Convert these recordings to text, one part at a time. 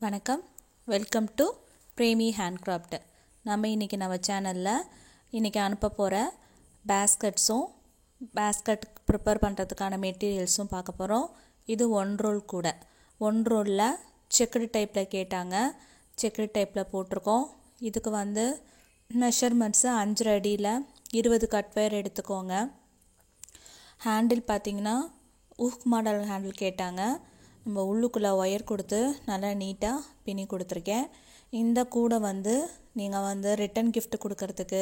வணக்கம், welcome to Premi handcraft. நம்ம சேனலில் இன்றைக்கி அனுப்ப போகிற பேஸ்கட் ப்ரிப்பேர் பண்ணுறதுக்கான மெட்டீரியல்ஸும் பார்க்க போகிறோம். இது 1 ரோல் கூட. 1 ரோலில் செக்குடு டைப்பில் கேட்டாங்க, செக்குடு டைப்பில் போட்டிருக்கோம். இதுக்கு மெஷர்மெண்ட்ஸு 5 அடியில் 20 கட் வயர் எடுத்துக்கோங்க. ஹேண்டில் பார்த்திங்கன்னா ஊக் மாடல் ஹேண்டில் கேட்டாங்க. நம்ம உள்ளுக்குள்ளே ஒயர் கொடுத்து நல்லா நீட்டாக பின்னி கொடுத்துருக்கேன். இந்த கூடை நீங்கள் ரிட்டன் கிஃப்ட் கொடுக்கறதுக்கு,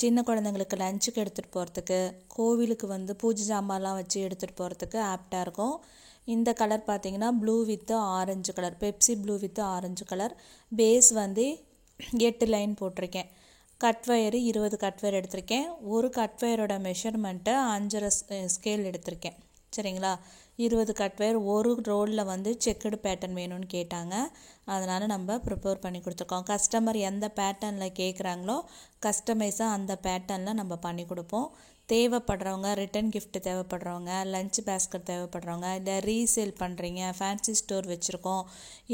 சின்ன குழந்தைங்களுக்கு லஞ்சுக்கு எடுத்துகிட்டு போகிறதுக்கு, கோவிலுக்கு பூஜை ஜாமான்லாம் வச்சு எடுத்துகிட்டு போகிறதுக்கு ஆப்டாக இருக்கும். இந்த கலர் பார்த்திங்கன்னா blue with orange colour, Pepsi blue with orange colour. Base 8 line போட்டிருக்கேன். கட் வயரு 20 கட் வயர் எடுத்திருக்கேன். ஒரு கட் வயரோட மெஷர்மெண்ட்டை 5.5 ஸ்கேல் எடுத்திருக்கேன். சரிங்களா? 20 கட் வயர். ஒரு ரோலில் செக்குடு பேட்டர்ன் வேணும்னு கேட்டாங்க. அதனால் நம்ம ப்ரிப்பேர் பண்ணி கொடுத்துருக்கோம். கஸ்டமர் எந்த பேட்டர்னில் கேட்குறாங்களோ கஸ்டமைஸாக அந்த பேட்டர்னில் நம்ம பண்ணி கொடுப்போம். தேவைப்படுறவங்க, ரிட்டன் கிஃப்ட் தேவைப்படுறவங்க, லஞ்ச் பேஸ்கட் தேவைப்படுறவங்க, இல்லை ரீசேல் பண்ணுறீங்க, ஃபேன்சி ஸ்டோர் வச்சுருக்கோம்,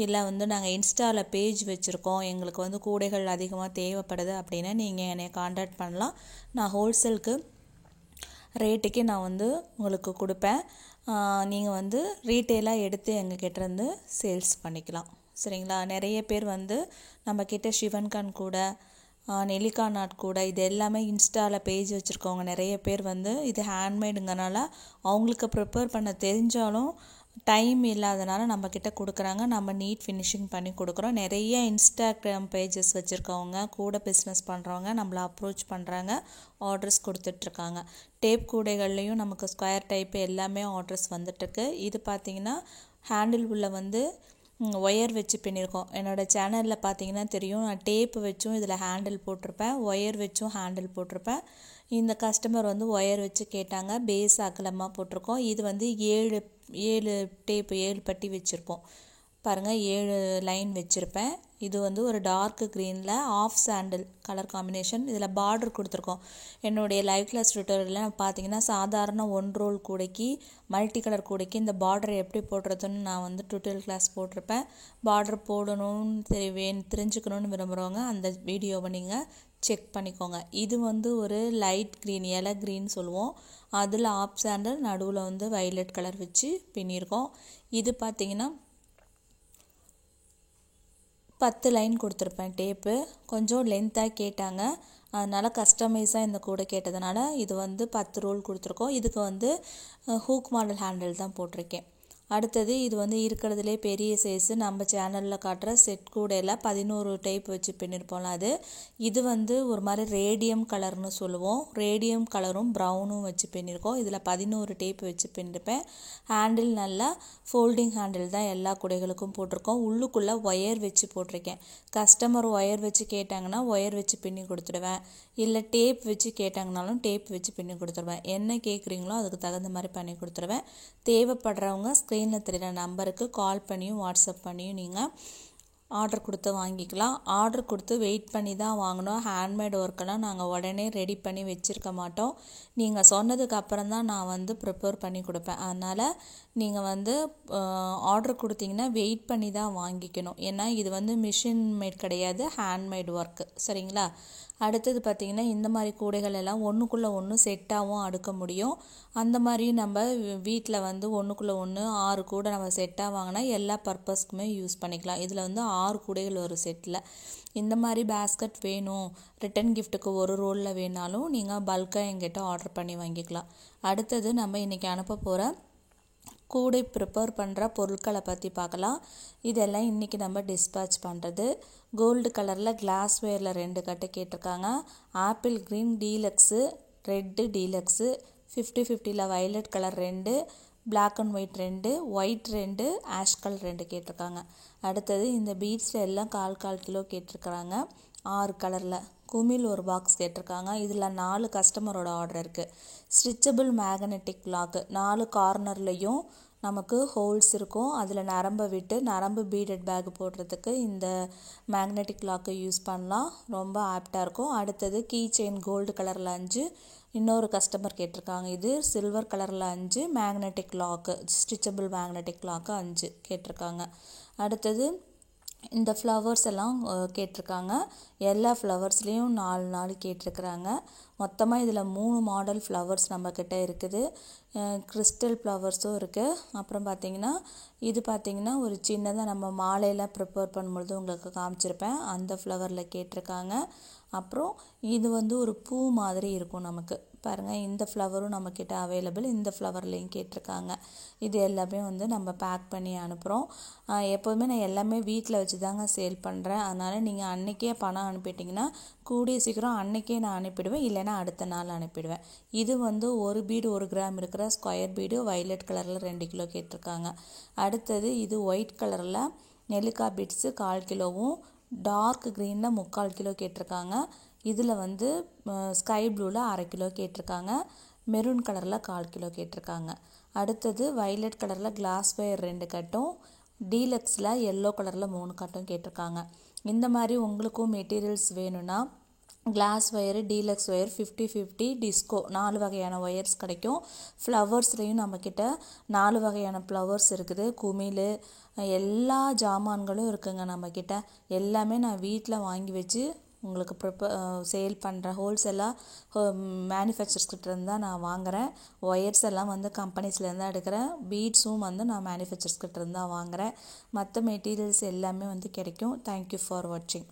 இல்லை நாங்கள் இன்ஸ்டாவில் பேஜ் வச்சுருக்கோம், எங்களுக்கு கூடைகள் அதிகமாக தேவைப்படுது அப்படின்னா நீங்கள் என்னை காண்டாக்ட் பண்ணலாம். நான் ஹோல்சேலுக்கு ரேட்டுக்கு நான் உங்களுக்கு கொடுப்பேன். நீங்கள் ரீட்டெயிலாக எடுத்து எங்கள் கிட்டேருந்து சேல்ஸ் பண்ணிக்கலாம். சரிங்களா? நிறைய பேர் நம்மக்கிட்ட சிவன்கான் கூட, நெல்லிக்காய் நாட் கூட, இது எல்லாமே இன்ஸ்டாவில் பேஜ் வச்சுருக்கவங்க நிறைய பேர் இது ஹேண்ட்மேடுங்கனால அவங்களுக்கு ப்ரிப்பேர் பண்ண தெரிஞ்சாலும் டைம் இல்லாதனால நம்மக்கிட்ட கொடுக்குறாங்க. நம்ம நீட் ஃபினிஷிங் பண்ணி கொடுக்குறோம். நிறைய இன்ஸ்டாகிராம் பேஜஸ் வச்சுருக்கவங்க, கூட பிஸ்னஸ் பண்ணுறவங்க நம்மளை அப்ரோச் பண்ணுறாங்க, ஆர்டர்ஸ் கொடுத்துட்ருக்காங்க. டேப் கூடைகள்லேயும் நமக்கு ஸ்கொயர் டைப்பு எல்லாமே ஆர்டர்ஸ் வந்துட்டுருக்கு. இது பார்த்திங்கன்னா ஹேண்டில் உள்ள ஒயர் வச்சு பின்னிருக்கோம். என்னோடய சேனலில் பார்த்தீங்கன்னா தெரியும், நான் டேப்பு வச்சும் இதில் ஹேண்டில் போட்டிருப்பேன், ஒயர் வச்சும் ஹேண்டில் போட்டிருப்பேன். இந்த கஸ்டமர் ஒயர் வச்சு கேட்டாங்க. பேஸ் அகலமாக போட்டிருக்கோம். இது 7 டேப்பு 7 பட்டி வச்சுருப்போம். பாருங்கள், 7 லைன் வச்சுருப்பேன். இது ஒரு டார்க் க்ரீனில் ஆஃப் சாண்டில் கலர் காம்பினேஷன். இதில் பார்டர் கொடுத்துருக்கோம். என்னுடைய லைவ் கிளாஸ் ட்யூட்டோரியலில் பார்த்தீங்கன்னா சாதாரண 1 ரோல் கூடைக்கு, மல்டி கலர் கூடைக்கு இந்த பார்டர் எப்படி போடுறதுன்னு நான் ட்யூட்டோரியல் கிளாஸ் போட்டிருப்பேன். பார்டர் போடணும்னு தெரிஞ்சுக்கணுன்னு விரும்புகிறவங்க அந்த வீடியோவை நீங்கள் செக் பண்ணிக்கோங்க. இது ஒரு லைட் க்ரீன், இலை க்ரீன் சொல்லுவோம். அதில் ஆஃப் சாண்டில், நடுவில் வைலட் கலர் வச்சு பின்னியிருக்கோம். இது பார்த்திங்கன்னா 10 லைன் கொடுத்துருப்பேன். டேப்பு கொஞ்சம் லென்த்தாக கேட்டாங்க, அதனால் கஸ்டமைஸாக இந்த கூட கேட்டதுனால இது 10 ரோல் கொடுத்துருக்கோம். இதுக்கு ஹூக் மாடல் ஹேண்டில் தான் போட்டிருக்கேன். அடுத்தது இது இருக்கிறதுலே பெரிய சைஸு, நம்ம சேனலில் காட்டுற செட் கூடையில் 11 டைப் வச்சு பின்னிருப்போம்ல அது. இது ஒரு மாதிரி ரேடியம் கலர்னு சொல்லுவோம். ரேடியம் கலரும் ப்ரௌனும் வச்சு பின்னிருக்கோம். இதில் 11 டைப் வச்சு பின்னிருப்பேன். ஹேண்டில் நல்லா ஃபோல்டிங் ஹேண்டில் தான் எல்லா கூடைகளுக்கும் போட்டிருக்கோம். உள்ளுக்குள்ளே ஒயர் வச்சு போட்டிருக்கேன். கஸ்டமர் ஒயர் வச்சு கேட்டாங்கன்னா ஒயர் வச்சு பின்னி கொடுத்துடுவேன், இல்லை டேப் வச்சு கேட்டாங்கனாலும் டேப் வச்சு பின்னி கொடுத்துருவேன். என்ன கேட்குறீங்களோ அதுக்கு தகுந்த மாதிரி பண்ணி கொடுத்துருவேன். தேவைப்படுறவங்க ஸ்க்ரீனில் தெரிகிற நம்பருக்கு கால் பண்ணியும் வாட்ஸ்அப் பண்ணியும் நீங்கள் ஆர்டர் கொடுத்து வாங்கிக்கலாம். ஆர்டர் கொடுத்து வெயிட் பண்ணி தான் வாங்கணும். ஹேண்ட்மேட் ஒர்க்கெல்லாம் நாங்கள் உடனே ரெடி பண்ணி வச்சுருக்க மாட்டோம். நீங்கள் சொன்னதுக்கு அப்புறம் தான் நான் ப்ரிப்பேர் பண்ணி கொடுப்பேன். அதனால் நீங்கள் ஆர்டர் கொடுத்தீங்கன்னா வெயிட் பண்ணி தான் வாங்கிக்கணும். ஏன்னா இது மிஷின் மேட் கிடையாது, ஹேண்ட்மேட் ஒர்க்கு. சரிங்களா? அடுத்தது பார்த்திங்கன்னா இந்த மாதிரி கூடைகள் எல்லாம் ஒன்றுக்குள்ளே ஒன்று செட்டாகவும் அடுக்க முடியும். அந்த மாதிரியும் நம்ம வீட்டில் ஒன்றுக்குள்ளே ஒன்று 6 கூடை நம்ம செட்டாக வாங்கினா எல்லா பர்பஸ்க்குமே யூஸ் பண்ணிக்கலாம். இதில் 6 கூடைகள் ஒரு செட்டில். இந்த மாதிரி பேஸ்கட் வேணும், ரிட்டன் கிஃப்ட்டுக்கு ஒரு ரோலில் வேணாலும் நீங்கள் பல்காக எங்கிட்ட ஆர்டர் பண்ணி வாங்கிக்கலாம். அடுத்தது நம்ம இன்றைக்கி அனுப்ப போகிற கூடை ப்ரிப்பேர் பண்ணுற பொருட்களை பற்றி பார்க்கலாம். இதெல்லாம் இன்றைக்கி நம்ம டிஸ்பேட்ச் பண்ணுறது. கோல்டு கலரில் கிளாஸ் வேரில் 2 கட்டு கேட்டிருக்காங்க. Apple green deluxe, red deluxe, 50-50ல் violet colour 2, black and white 2, white 2, ash colour 2 கேட்டிருக்காங்க. அடுத்தது இந்த பீட்ஸில் எல்லாம் 1/4 கிலோ கேட்டிருக்கிறாங்க. 6 கலரில். குமிழ் ஒரு பாக்ஸ் கேட்டிருக்காங்க. இதில் 4 கஸ்டமரோட ஆர்டர் இருக்குது. ஸ்ட்ரிச்சபிள் மேக்னெட்டிக் லாக்கு, 4 கார்னர்லேயும் நமக்கு ஹோல்ஸ் இருக்கும். அதில் நரம்பை விட்டு நரம்பு பீடட் பேக் போடுறதுக்கு இந்த மேக்னெட்டிக் லாக்கு யூஸ் பண்ணலாம். ரொம்ப ஆப்டாக இருக்கும். அடுத்தது கீ செயின் கோல்டு கலரில் 5, இன்னொரு கஸ்டமர் கேட்டிருக்காங்க. இது சில்வர் கலரில் 5, மேக்னெட்டிக் லாக்கு, ஸ்ட்ரிச்சபிள் மேக்னெட்டிக் லாக்கு 5 கேட்டிருக்காங்க. அடுத்தது இந்த ஃப்ளவர்ஸ் எல்லாம் கேட்டிருக்காங்க. எல்லா ஃப்ளவர்ஸ்லேயும் 4 கேட்டிருக்கிறாங்க. மொத்தமாக இதில் 3 மாடல் ஃப்ளவர்ஸ் நம்மக்கிட்ட இருக்குது. கிறிஸ்டல் ஃப்ளவர்ஸும் இருக்குது. அப்புறம் பார்த்திங்கன்னா இது பார்த்திங்கன்னா ஒரு சின்னதாக நம்ம மாலையெல்லாம் ப்ரிப்பேர் பண்ணும்பொழுது உங்களுக்கு காமிச்சிருப்பேன், அந்த ஃப்ளவரில் கேட்டிருக்காங்க. அப்புறம் இது வந்து ஒரு பூ மாதிரி இருக்கும் நமக்கு பாருங்கள். இந்த ஃப்ளவரும் நம்மக்கிட்ட அவைலபிள். இந்த ஃப்ளவர்லேயும் கேட்டிருக்காங்க. இது எல்லாமே வந்து நம்ம பேக் பண்ணி அனுப்புகிறோம். எப்போதுமே நான் எல்லாமே வீட்டில் வச்சு தாங்க சேல் பண்ணுறேன். அதனால் நீங்கள் அன்றைக்கே பணம் அனுப்பிட்டிங்கன்னா கூடிய சீக்கிரம் அன்றைக்கே நான் அனுப்பிடுவேன், இல்லைன்னா அடுத்த நாள் அனுப்பிடுவேன். இது வந்து ஒரு பீடு 1 கிராம் இருக்கிற ஸ்கொயர் பீடு வயலட் கலரில் 2 கிலோ கேட்டிருக்காங்க. அடுத்தது இது ஒயிட் கலரில் நெல்லிக்காய் பீட்ஸு 1/4 கிலோவும் டார்க் க்ரீனில் 3/4 கிலோ கேட்டிருக்காங்க. இதில் வந்து ஸ்கை ப்ளூவில் 1/2 கிலோ கேட்டிருக்காங்க. மெரூன் கலரில் 1/4 கிலோ கேட்டிருக்காங்க. அடுத்தது வயலட் கலரில் கிளாஸ் ஒயர் 2 கட்டும், டீலக்ஸில் எல்லோ கலரில் 3 கட்டும் கேட்டிருக்காங்க. இந்த மாதிரி உங்களுக்கும் மெட்டீரியல்ஸ் வேணும்னா glass wire, deluxe wire 50-50 disco 4 வகையான ஒயர்ஸ் கிடைக்கும். ஃப்ளவர்ஸ்லேயும் நம்மக்கிட்ட 4 வகையான ஃப்ளவர்ஸ் இருக்குது. குமிழ் எல்லா ஜாமான்களும் இருக்குங்க நம்மக்கிட்ட. எல்லாமே நான் வீட்டில் வாங்கி வச்சு உங்களுக்கு சேல் பண்ணுறேன். ஹோல்சேலாக மேனுஃபேக்சர்ஸ்கிட்டேருந்து தான் நான் வாங்குகிறேன். ஒயர்ஸ் எல்லாம் வந்து கம்பெனிஸ்லேருந்து தான் எடுக்கிறேன். பீட்ஸும் வந்து நான் மேனுஃபேக்சர்ஸ்கிட்டேருந்து தான் வாங்குகிறேன். மற்ற மெட்டீரியல்ஸ் எல்லாமே வந்து கிடைக்கும். தேங்க்யூ ஃபார் வாட்சிங்.